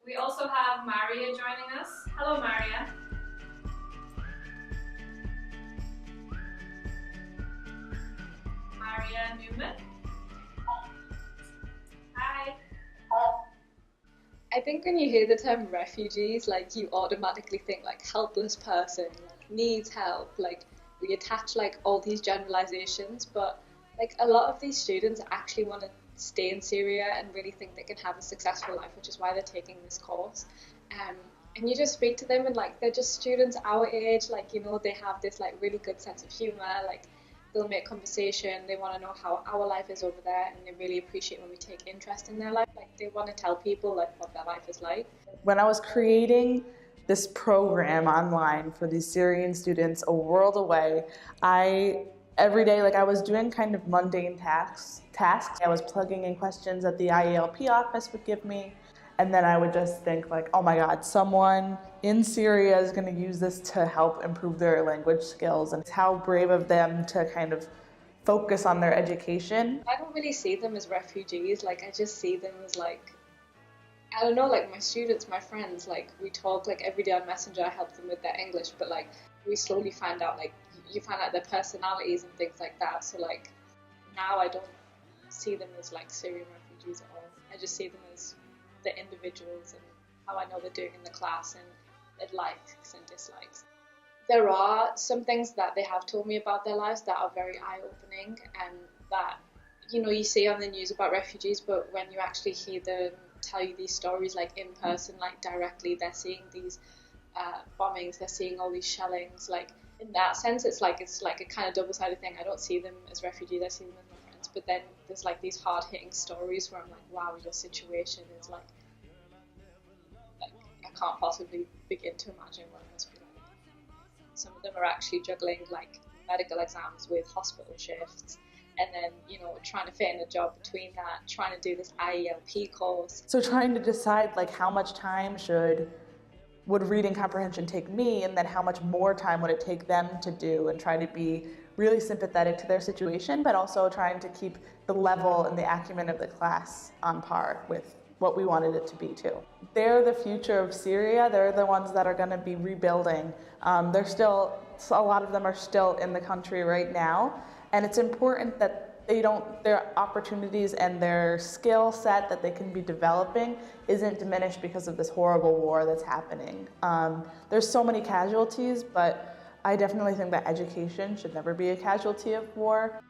We also have Maria joining us. Hello, Maria. Maria Newman. Hi. I think when you hear the term refugees, like you automatically think like helpless person, like needs help, like we attach like all these generalizations, but like a lot of these students actually want to stay in Syria and really think they can have a successful life, which is why they're taking this course. Um, and you just speak to them and like they're just students our age, like they have this like really good sense of humor, like they'll make conversation, they want to know how our life is over there, and they really appreciate when we take interest in their life. Like they want to tell people like what their life is like. When I was creating this program online for these Syrian students a world away, every day, like I was doing kind of mundane tasks. I was plugging in questions that the IELP office would give me, and then I would just think like, oh my God, someone in Syria is going to use this to help improve their language skills, and how brave of them to kind of focus on their education. I don't really see them as refugees, like I just see them as like, I don't know, like my students, my friends, like we talk like every day on Messenger, I help them with their English, but like we slowly find out like you find out their personalities and things like that. So like now I don't see them as like Syrian refugees at all. I just see them as the individuals and how I know they're doing in the class and their likes and dislikes. There are some things that they have told me about their lives that are very eye-opening and that you see on the news about refugees, but when you actually hear them tell you these stories like in person, like directly, they're seeing these bombings, they're seeing all these shellings, like in that sense it's like a kind of double-sided thing. I don't see them as refugees, I see them as my friends, but then there's like these hard-hitting stories where I'm like, wow, your situation is like I can't possibly begin to imagine what it must be like. Some of them are actually juggling like medical exams with hospital shifts, and then trying to fit in a job between that, trying to do this IELP course. So trying to decide like how much time would reading comprehension take me, and then how much more time would it take them to do, and try to be really sympathetic to their situation, but also trying to keep the level and the acumen of the class on par with what we wanted it to be too. They're the future of Syria. They're the ones that are going to be rebuilding. A lot of them are still in the country right now, and it's important that their opportunities and their skill set that they can be developing isn't diminished because of this horrible war that's happening. There's so many casualties, but I definitely think that education should never be a casualty of war.